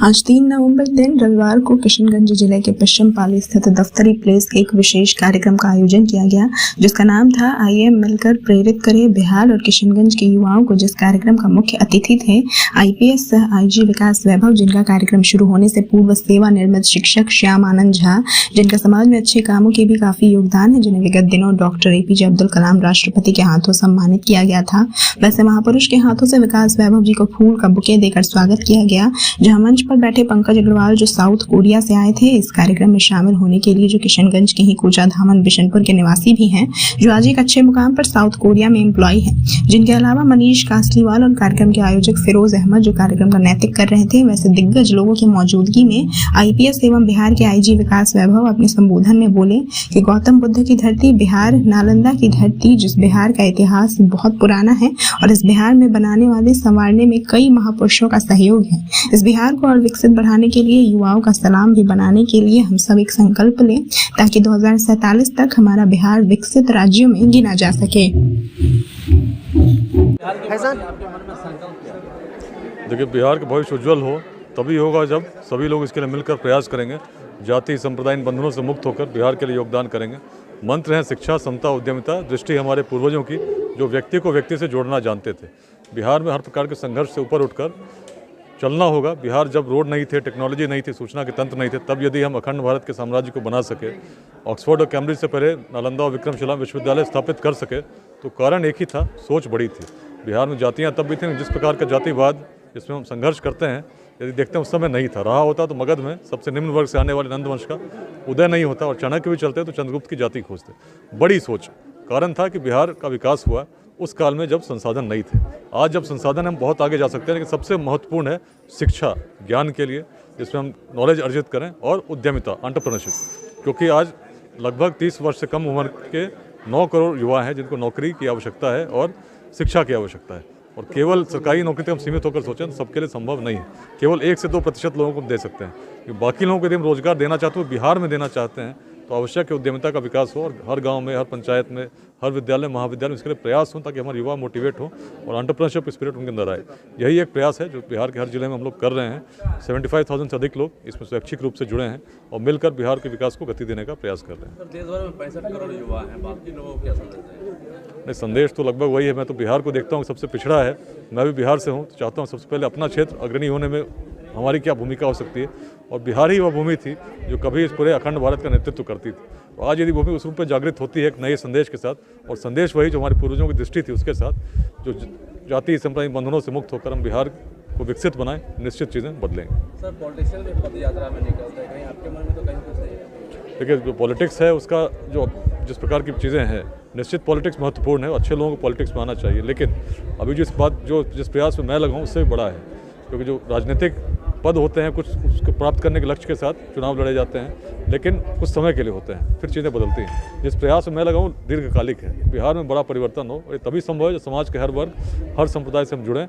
आज 3 नवंबर दिन रविवार को किशनगंज जिले के पश्चिम पाली स्थित दफ्तरी प्लेस एक विशेष कार्यक्रम का आयोजन किया गया, जिसका नाम था आइए मिलकर प्रेरित करें बिहार और किशनगंज के युवाओं को। जिस कार्यक्रम का मुख्य अतिथि थे आईपीएस आईजी विकास वैभव, जिनका कार्यक्रम शुरू होने से पूर्व सेवानिवृत्त शिक्षक श्याम आनंद झा, जिनका समाज में अच्छे कामों के भी काफी योगदान है, जिन्हें विगत दिनों डॉक्टर एपीजे अब्दुल कलाम राष्ट्रपति के हाथों सम्मानित किया गया था। वैसे महापुरुष के हाथों से विकास वैभव जी को फूल का बुके देकर स्वागत किया गया, जहां मंच पर बैठे पंकज अग्रवाल जो साउथ कोरिया से आए थे इस कार्यक्रम में शामिल होने के लिए, जो किशनगंज के ही कोचा धामन बिशनपुर के निवासी भी हैं, जो आज एक अच्छे मुकाम पर साउथ कोरिया में एम्प्लॉय हैं। जिनके अलावा मनीष कासलीवाल और कार्यक्रम के आयोजक फिरोज अहमद जो कार्यक्रम का नैतिक कर रहे थे। वैसे दिग्गज लोगों की मौजूदगी में आईपीएस एवं बिहार के आईजी विकास वैभव अपने संबोधन में बोले कि गौतम बुद्ध की धरती बिहार, नालंदा की धरती, जिस बिहार का इतिहास बहुत पुराना है और इस बिहार में बनाने वाले संवारने में कई महापुरुषों का सहयोग है। इस बिहार को और विकसित बढ़ाने के लिए युवाओं का सलाम भी बनाने के लिए हम सब एक संकल्प लें, ताकि 2047 तक हमारा बिहार विकसित राज्यों में गिना जा सके। देखिए, बिहार का भविष्य उज्जवल हो तभी होगा जब सभी लोग इसके लिए मिलकर प्रयास करेंगे, जाति संप्रदाय इन बंधनों से मुक्त होकर बिहार के लिए योगदान करेंगे। मंत्र हैं शिक्षा, समता, उद्यमिता। दृष्टि हमारे पूर्वजों की, जो व्यक्ति को व्यक्ति से जोड़ना जानते थे। बिहार में हर प्रकार के संघर्ष से ऊपर उठकर चलना होगा। बिहार जब रोड नहीं थे, टेक्नोलॉजी नहीं थी, सूचना के तंत्र नहीं थे, तब यदि हम अखंड भारत के साम्राज्य को बना सके, ऑक्सफोर्ड और कैम्ब्रिज से पहले नालंदा और विक्रमशिला विश्वविद्यालय स्थापित कर सके, तो कारण एक ही था, सोच बड़ी थी। बिहार में जातियाँ तब भी थीं, जिस प्रकार का जातिवाद जिसमें हम संघर्ष करते हैं, यदि देखते हैं उस समय नहीं था। रहा होता तो मगध में सबसे निम्न वर्ग से आने वाले नंद वंश का उदय नहीं होता, और चाणक्य भी चलते तो चंद्रगुप्त की जाति खोजते। बड़ी सोच कारण था कि बिहार का विकास हुआ उस काल में जब संसाधन नहीं थे। आज जब संसाधन हम बहुत आगे जा सकते हैं, लेकिन सबसे महत्वपूर्ण है शिक्षा, ज्ञान के लिए, जिसमें हम नॉलेज अर्जित करें, और उद्यमिता, एंटरप्रेन्योरशिप। क्योंकि आज लगभग 30 वर्ष से कम उम्र के 9 करोड़ युवा हैं जिनको नौकरी की आवश्यकता है और शिक्षा की आवश्यकता है। और केवल सरकारी नौकरी तक हम सीमित होकर सोचें तो सबके लिए संभव नहीं है। केवल 1 से 2% लोगों को दे सकते हैं। बाकी लोगों को यदि हम रोजगार देना चाहते हैं, बिहार में देना चाहते हैं, तो आवश्यक है उद्यमिता का विकास हो, और हर गांव में, हर पंचायत में, हर विद्यालय, महाविद्यालय में इसके लिए प्रयास हो, ताकि हमारे युवा मोटिवेट हो और एंटरप्रेन्योरशिप स्पिरिट उनके अंदर आए। यही एक प्रयास है जो बिहार के हर जिले में हम लोग कर रहे हैं। 75,000 से अधिक लोग इसमें स्वैच्छिक रूप से जुड़े हैं और मिलकर बिहार के विकास को गति देने का प्रयास कर रहे हैं। देश भर में 65 करोड़ युवा हैं, बाकी लोगों को क्या संदेश है? नहीं, संदेश तो लगभग वही है। मैं तो बिहार को देखता हूँ सबसे पिछड़ा है। मैं भी बिहार से हूँ, तो चाहता हूँ सबसे पहले अपना क्षेत्र अग्रणी होने में हमारी क्या भूमिका हो सकती है, और बिहार ही वह भूमि थी जो कभी इस पूरे अखंड भारत का नेतृत्व करती थी। तो आज यदि भूमि उस रूप में जागृत होती है एक नए संदेश के साथ, और संदेश वही जो हमारे पूर्वजों की दृष्टि थी उसके साथ, जो जाति संप्रदाय बंधनों से मुक्त होकर हम बिहार को विकसित बनाएं, निश्चित चीज़ें बदलेंगे। सर, पॉलिटिशियन भी पद यात्रा में निकलते हैं, कहीं आपके मन में तो कहीं कुछ नहीं है? देखिए, जो पॉलिटिक्स है उसका जो जिस प्रकार की चीज़ें हैं, निश्चित पॉलिटिक्स महत्वपूर्ण है और अच्छे लोगों को पॉलिटिक्स में आना चाहिए। लेकिन अभी जिस प्रयास में मैं लगा हूँ उससे भी बड़ा है, क्योंकि जो राजनीतिक पद होते हैं कुछ उसको प्राप्त करने के लक्ष्य के साथ चुनाव लड़े जाते हैं, लेकिन कुछ समय के लिए होते हैं, फिर चीज़ें बदलती हैं। जिस प्रयास में मैं लगा हूँ दीर्घकालिक है। बिहार में बड़ा परिवर्तन हो, और ये तभी संभव है जब समाज के हर वर्ग, हर संप्रदाय से हम जुड़ें